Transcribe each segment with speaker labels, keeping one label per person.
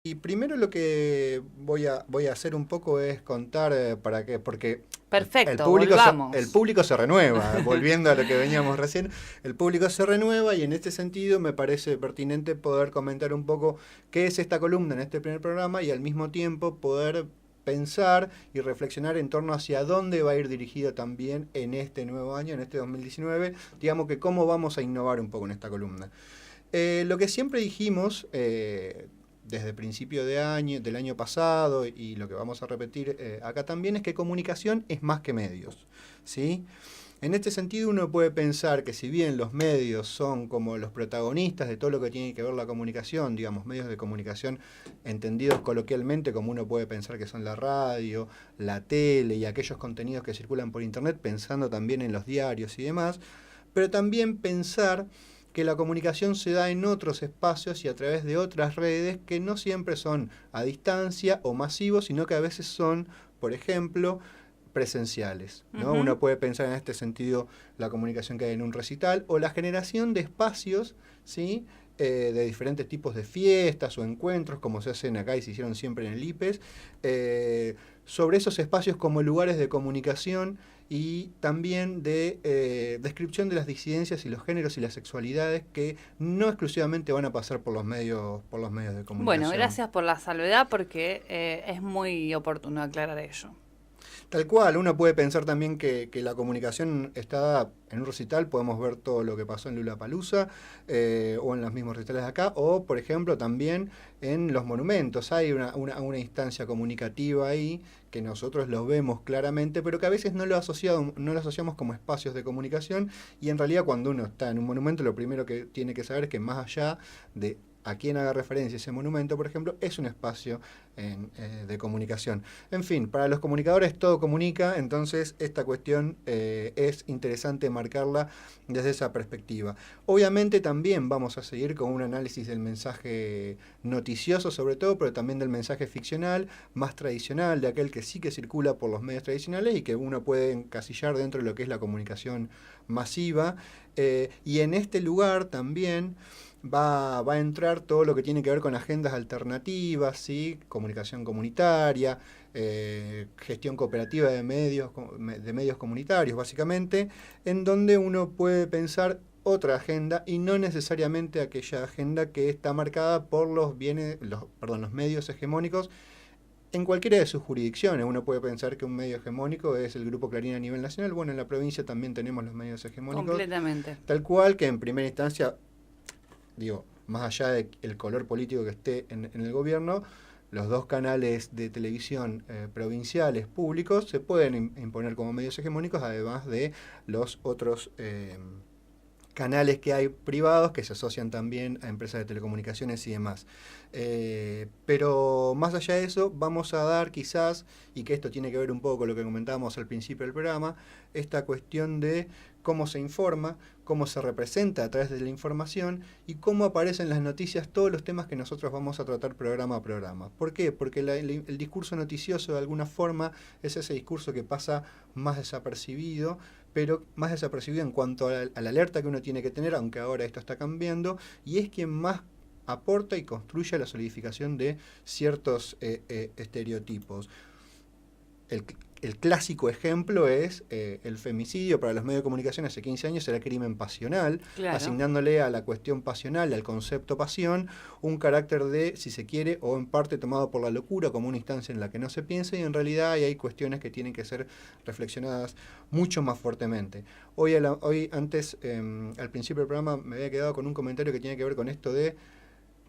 Speaker 1: Y primero lo que voy a hacer un poco es contar para qué, porque
Speaker 2: Perfecto,
Speaker 1: el
Speaker 2: volvamos.
Speaker 1: público se renueva, volviendo a lo que veníamos recién, el público se renueva y en este sentido me parece pertinente poder comentar un poco qué es esta columna en este primer programa y al mismo tiempo poder pensar y reflexionar en torno hacia dónde va a ir dirigido también en este nuevo año, en este 2019, digamos que cómo vamos a innovar un poco en esta columna. Lo que siempre dijimos desde el principio de año, del año pasado y lo que vamos a repetir acá también es que comunicación es más que medios, ¿sí? En este sentido uno puede pensar que si bien los medios son como los protagonistas de todo lo que tiene que ver la comunicación, digamos, medios de comunicación entendidos coloquialmente como uno puede pensar que son la radio, la tele y aquellos contenidos que circulan por internet, pensando también en los diarios y demás, pero también pensar que la comunicación se da en otros espacios y a través de otras redes que no siempre son a distancia o masivos, sino que a veces son, por ejemplo, presenciales, ¿no?
Speaker 2: Ujú.
Speaker 1: Uno puede pensar en este sentido la comunicación que hay en un recital o la generación de espacios, ¿sí? De diferentes tipos de fiestas o encuentros, como se hacen acá y se hicieron siempre en el IPES, sobre esos espacios como lugares de comunicación y también de descripción de las disidencias y los géneros y las sexualidades que no exclusivamente van a pasar por los medios de
Speaker 2: Bueno,
Speaker 1: comunicación.
Speaker 2: gracias por la salvedad porque es muy oportuno aclarar ello.
Speaker 1: Tal cual, uno puede pensar también que la comunicación está en un recital, podemos ver todo lo que pasó en Lollapalooza o en los mismos recitales de acá, o por ejemplo también en los monumentos. Hay una instancia comunicativa ahí que nosotros lo vemos claramente, pero que a veces no lo asociamos como espacios de comunicación y en realidad cuando uno está en un monumento lo primero que tiene que saber es que más allá de a quien haga referencia ese monumento, por ejemplo, es un espacio de comunicación. En fin, para los comunicadores todo comunica, entonces esta cuestión es interesante marcarla desde esa perspectiva. Obviamente también vamos a seguir con un análisis del mensaje noticioso sobre todo, pero también del mensaje ficcional, más tradicional, de aquel que sí que circula por los medios tradicionales y que uno puede encasillar dentro de lo que es la comunicación masiva. Y en este lugar también va a entrar todo lo que tiene que ver con agendas alternativas, ¿sí? Comunicación comunitaria, gestión cooperativa de medios comunitarios, básicamente, en donde uno puede pensar otra agenda y no necesariamente aquella agenda que está marcada por los medios hegemónicos en cualquiera de sus jurisdicciones. Uno puede pensar que un medio hegemónico es el Grupo Clarín a nivel nacional. Bueno, en la provincia también tenemos los medios hegemónicos,
Speaker 2: Completamente.
Speaker 1: tal cual que en primera instancia digo, más allá del color político que esté en el gobierno, los dos canales de televisión provinciales públicos se pueden imponer como medios hegemónicos, además de los otros canales que hay privados que se asocian también a empresas de telecomunicaciones y demás. Pero más allá de eso, vamos a dar quizás, y que esto tiene que ver un poco con lo que comentábamos al principio del programa, esta cuestión de cómo se informa, cómo se representa a través de la información y cómo aparecen en las noticias todos los temas que nosotros vamos a tratar programa a programa. ¿Por qué? Porque el discurso noticioso de alguna forma es ese discurso que pasa más desapercibido, pero más desapercibido en cuanto a la alerta que uno tiene que tener, aunque ahora esto está cambiando, y es quien más aporta y construye la solidificación de ciertos estereotipos. El, el clásico ejemplo es el femicidio para los medios de comunicación hace 15 años era crimen pasional,
Speaker 2: Claro.
Speaker 1: asignándole a la cuestión pasional, al concepto pasión, un carácter de, si se quiere, o en parte tomado por la locura como una instancia en la que no se piensa y en realidad hay cuestiones que tienen que ser reflexionadas mucho más fuertemente. Hoy antes, al principio del programa, me había quedado con un comentario que tiene que ver con esto de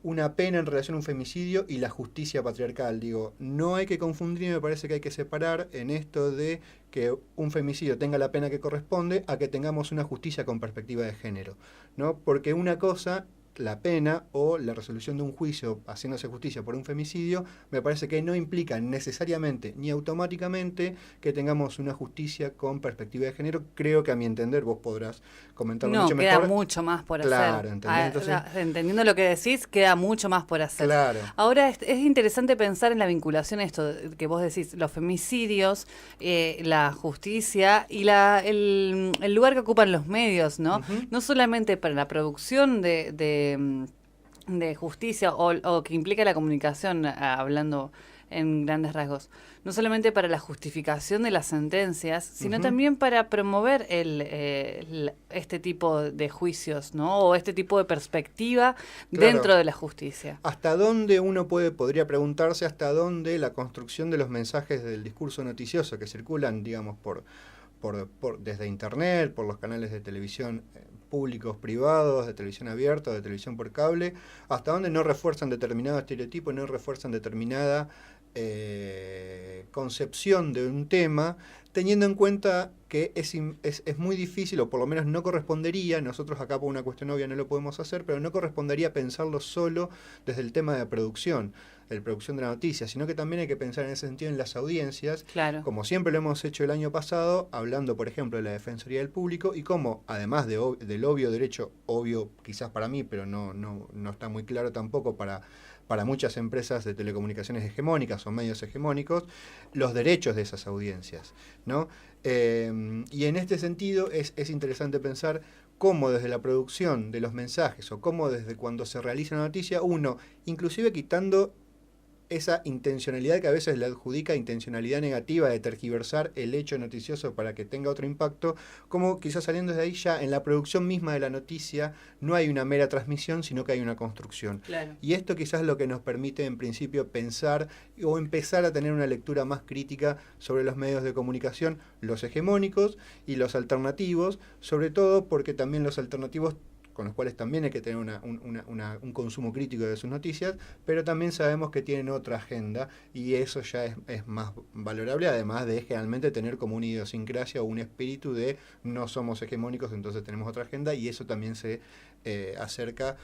Speaker 1: una pena en relación a un femicidio y la justicia patriarcal. Digo, no hay que confundir, me parece que hay que separar en esto de que un femicidio tenga la pena que corresponde a que tengamos una justicia con perspectiva de género, ¿no? Porque una cosa, la pena o la resolución de un juicio haciéndose justicia por un femicidio, me parece que no implica necesariamente ni automáticamente que tengamos una justicia con perspectiva de género. Creo que a mi entender vos podrás comentarlo mucho
Speaker 2: No, queda
Speaker 1: mejor.
Speaker 2: mucho más por hacer.
Speaker 1: Claro, ¿entendés? Entonces,
Speaker 2: Entendiendo lo que decís, queda mucho más por hacer.
Speaker 1: claro.
Speaker 2: Ahora es interesante pensar en la vinculación esto que vos decís, los femicidios, la justicia y el lugar que ocupan los medios, ¿no?
Speaker 1: Ujú.
Speaker 2: No solamente para la producción de justicia o que implica la comunicación, hablando en grandes rasgos, no solamente para la justificación de las sentencias, sino también para promover este tipo de juicios, ¿no? O este tipo de perspectiva dentro de la justicia.
Speaker 1: ¿Hasta dónde podría preguntarse hasta dónde la construcción de los mensajes del discurso noticioso que circulan, digamos, desde internet, por los canales de televisión públicos, privados, de televisión abierta, de televisión por cable, hasta dónde no refuerzan determinado estereotipo, no refuerzan determinada concepción de un tema, teniendo en cuenta que es muy difícil, o por lo menos no correspondería, nosotros acá por una cuestión obvia no lo podemos hacer, pero no correspondería pensarlo solo desde el tema de producción de la noticia, sino que también hay que pensar en ese sentido en las audiencias,
Speaker 2: claro,
Speaker 1: como siempre lo hemos hecho el año pasado, hablando por ejemplo de la Defensoría del Público, y cómo, además del obvio derecho, obvio quizás para mí, pero no está muy claro tampoco para muchas empresas de telecomunicaciones hegemónicas o medios hegemónicos, los derechos de esas audiencias, ¿no? Y en este sentido es interesante pensar cómo desde la producción de los mensajes o cómo desde cuando se realiza una noticia, uno, inclusive quitando esa intencionalidad que a veces le adjudica intencionalidad negativa de tergiversar el hecho noticioso para que tenga otro impacto, como quizás saliendo desde ahí ya en la producción misma de la noticia no hay una mera transmisión, sino que hay una construcción.
Speaker 2: claro.
Speaker 1: Y esto quizás es lo que nos permite en principio pensar o empezar a tener una lectura más crítica sobre los medios de comunicación, los hegemónicos y los alternativos, sobre todo porque también los alternativos con los cuales también hay que tener un consumo crítico de sus noticias, pero también sabemos que tienen otra agenda y eso ya es más valorable, además de generalmente tener como una idiosincrasia o un espíritu de no somos hegemónicos, entonces tenemos otra agenda, y eso también se acerca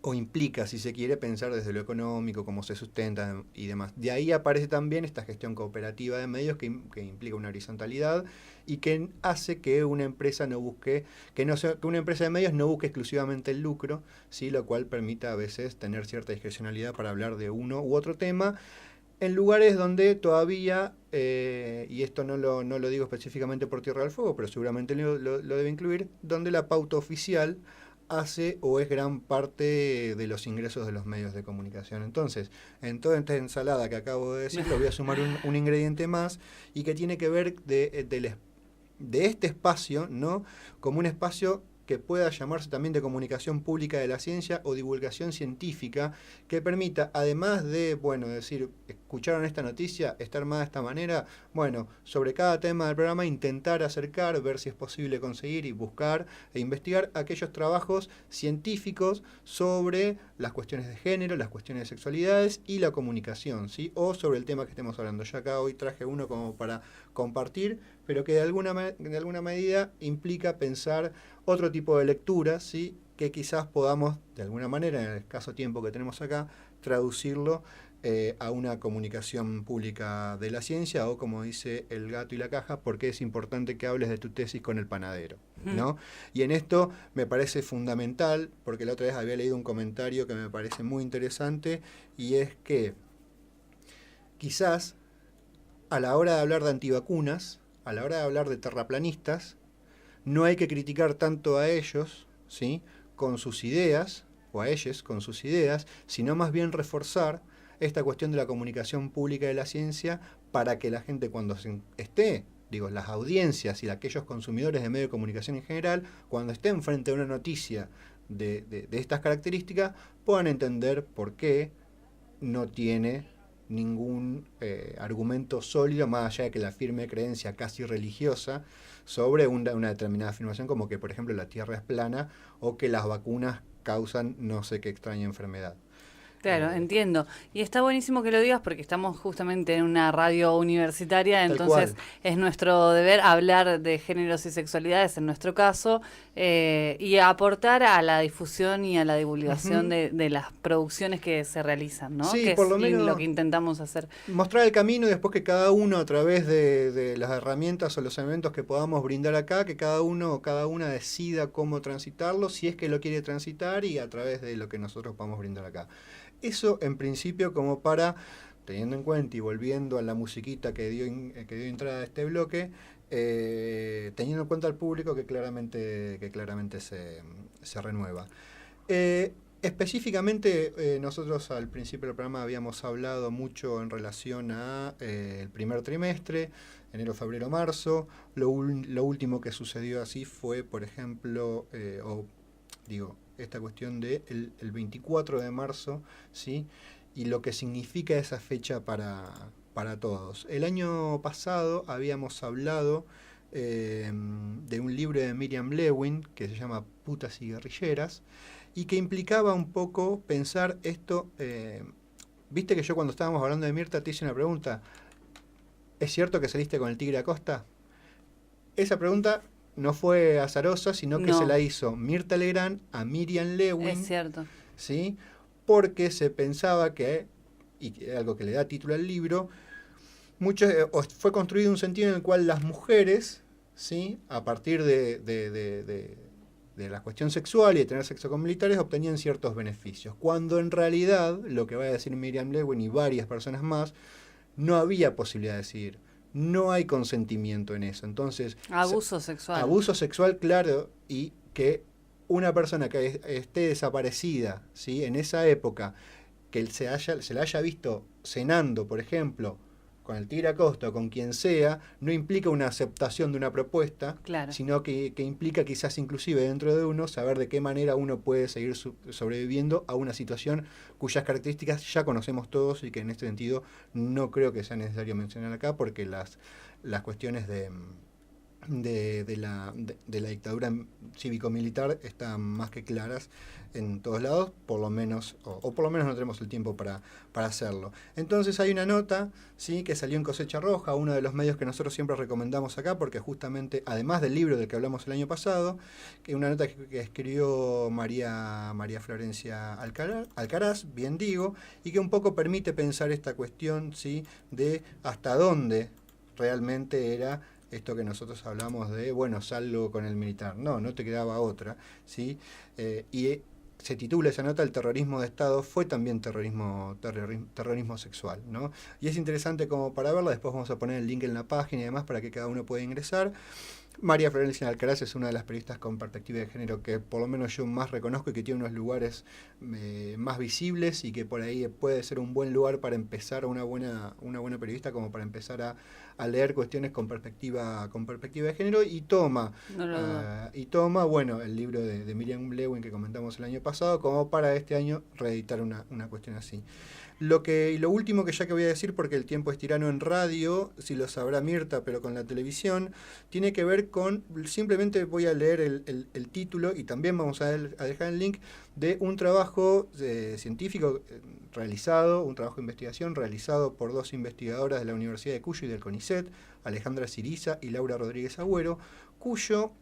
Speaker 1: o implica, si se quiere, pensar desde lo económico, cómo se sustenta y demás. De ahí aparece también esta gestión cooperativa de medios que implica una horizontalidad y que hace que una empresa no busque, que una empresa de medios no busque exclusivamente el lucro, ¿sí? Lo cual permita a veces tener cierta discrecionalidad para hablar de uno u otro tema, en lugares donde todavía, y esto no lo digo específicamente por Tierra del Fuego, pero seguramente lo debe incluir, donde la pauta oficial hace o es gran parte de los ingresos de los medios de comunicación. Entonces, en toda esta ensalada que acabo de decir, le voy a sumar un ingrediente más y que tiene que ver de este espacio, ¿no? Como un espacio que pueda llamarse también de comunicación pública de la ciencia o divulgación científica, que permita, además de, bueno, decir, escucharon esta noticia, está armada de esta manera, bueno, sobre cada tema del programa intentar acercar, ver si es posible conseguir y buscar e investigar aquellos trabajos científicos sobre las cuestiones de género, las cuestiones de sexualidades y la comunicación, ¿sí? O sobre el tema que estemos hablando. Yo acá hoy traje uno como para compartir, pero que de alguna medida implica pensar otro tipo de lectura, ¿sí? Que quizás podamos, de alguna manera, en el escaso tiempo que tenemos acá, traducirlo a una comunicación pública de la ciencia, o como dice el gato y la caja, porque es importante que hables de tu tesis con el panadero, ¿no? Y en esto me parece fundamental, porque la otra vez había leído un comentario que me parece muy interesante, y es que quizás a la hora de hablar de antivacunas, a la hora de hablar de terraplanistas, no hay que criticar tanto a ellos, ¿sí? Con sus ideas, o a ellos con sus ideas, sino más bien reforzar esta cuestión de la comunicación pública de la ciencia para que la gente cuando esté, digo, las audiencias y aquellos consumidores de medios de comunicación en general, cuando estén frente a una noticia de estas características, puedan entender por qué no tiene ningún argumento sólido, más allá de que la firme creencia casi religiosa sobre una determinada afirmación, como que, por ejemplo, la Tierra es plana o que las vacunas causan no sé qué extraña enfermedad.
Speaker 2: Claro, entiendo. Y está buenísimo que lo digas porque estamos justamente en una radio universitaria, entonces es nuestro deber hablar de géneros y sexualidades en nuestro caso, y aportar a la difusión y a la divulgación de las producciones que se realizan, ¿no?
Speaker 1: Sí,
Speaker 2: que
Speaker 1: por
Speaker 2: es
Speaker 1: lo menos
Speaker 2: lo que intentamos hacer.
Speaker 1: Mostrar el camino y después que cada uno, a través de las herramientas o los elementos que podamos brindar acá, que cada uno o cada una decida cómo transitarlo, si es que lo quiere transitar, y a través de lo que nosotros podamos brindar acá. Eso en principio como para, teniendo en cuenta y volviendo a la musiquita que dio entrada a este bloque, teniendo en cuenta al público que claramente se renueva. Específicamente, nosotros al principio del programa habíamos hablado mucho en relación a el primer trimestre, enero, febrero, marzo. Lo último que sucedió así fue, por ejemplo, esta cuestión de el 24 de marzo, ¿sí? Y lo que significa esa fecha para todos. El año pasado habíamos hablado de un libro de Miriam Lewin que se llama Putas y guerrilleras, y que implicaba un poco pensar esto. Viste que yo cuando estábamos hablando de Mirta te hice una pregunta: ¿es cierto que saliste con el tigre Acosta? Esa pregunta no fue azarosa, sino que se la hizo Mirta Legrand a Miriam Lewin.
Speaker 2: Es cierto.
Speaker 1: ¿Sí? Porque se pensaba que, y algo que le da título al libro, fue construido un sentido en el cual las mujeres, ¿sí?, a partir de la cuestión sexual y de tener sexo con militares, obtenían ciertos beneficios, cuando en realidad, lo que va a decir Miriam Lewin y varias personas más, no había posibilidad de decidir. No hay consentimiento en eso. Entonces,
Speaker 2: abuso sexual.
Speaker 1: Abuso sexual, claro, y que una persona que esté desaparecida, ¿sí?, en esa época, que se la haya visto cenando, por ejemplo, con el tigre Acosta o con quien sea, no implica una aceptación de una propuesta,
Speaker 2: claro,
Speaker 1: sino que implica quizás inclusive dentro de uno saber de qué manera uno puede seguir sobreviviendo a una situación cuyas características ya conocemos todos, y que en este sentido no creo que sea necesario mencionar acá, porque las cuestiones de la dictadura cívico-militar están más que claras en todos lados, por lo menos, o por lo menos no tenemos el tiempo para hacerlo. Entonces hay una nota, ¿sí?, que salió en Cosecha Roja, uno de los medios que nosotros siempre recomendamos acá, porque justamente, además del libro del que hablamos el año pasado, que una nota que escribió María Florencia Alcaraz, bien digo, y que un poco permite pensar esta cuestión, ¿sí?, de hasta dónde realmente era esto que nosotros hablamos de, bueno, salgo con el militar. No te quedaba otra, ¿sí? Y se titula esa nota: el terrorismo de Estado fue también terrorismo sexual, ¿no? Y es interesante como para verla. Después vamos a poner el link en la página y demás para que cada uno pueda ingresar. María Florencia Alcaraz es una de las periodistas con perspectiva de género que por lo menos yo más reconozco, y que tiene unos lugares más visibles, y que por ahí puede ser un buen lugar para empezar, una buena periodista como para empezar a leer cuestiones con perspectiva de género, y toma bueno, el libro de Miriam Lewin que comentamos el año pasado, como para este año reeditar una cuestión así. Lo último que voy a decir, porque el tiempo es tirano en radio, si lo sabrá Mirta, pero con la televisión, tiene que ver con, simplemente voy a leer el título, y también vamos a dejar el link, de un trabajo científico realizado, un trabajo de investigación realizado por dos investigadoras de la Universidad de Cuyo y del CONICET, Alejandra Siriza y Laura Rodríguez Agüero, cuyo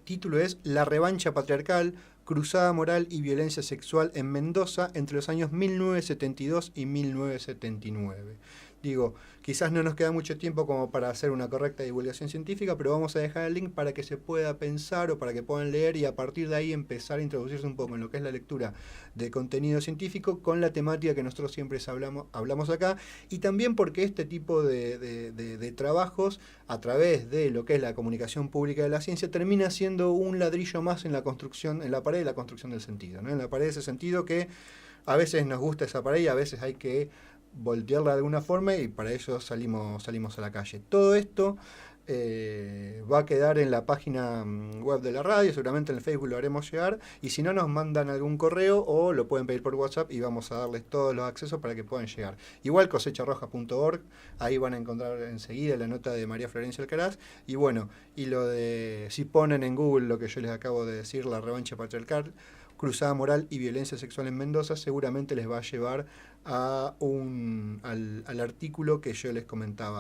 Speaker 1: título es La revancha patriarcal, cruzada moral y violencia sexual en Mendoza entre los años 1972 y 1979. Digo, quizás no nos queda mucho tiempo como para hacer una correcta divulgación científica, pero vamos a dejar el link para que se pueda pensar, o para que puedan leer, y a partir de ahí empezar a introducirse un poco en lo que es la lectura de contenido científico con la temática que nosotros siempre hablamos acá, y también porque este tipo de trabajos, a través de lo que es la comunicación pública de la ciencia, termina siendo un ladrillo más en la construcción, en la pared de la construcción del sentido, ¿no? En la pared de ese sentido que a veces nos gusta esa pared y a veces hay que voltearla de alguna forma, y para ello salimos a la calle. Todo esto va a quedar en la página web de la radio, seguramente en el Facebook lo haremos llegar, y si no, nos mandan algún correo o lo pueden pedir por WhatsApp y vamos a darles todos los accesos para que puedan llegar. Igual cosecharroja.org, ahí van a encontrar enseguida la nota de María Florencia Alcaraz, y bueno, y lo de, si ponen en Google lo que yo les acabo de decir, la revancha patriarcal, cruzada moral y violencia sexual en Mendoza, seguramente les va a llevar al artículo que yo les comentaba.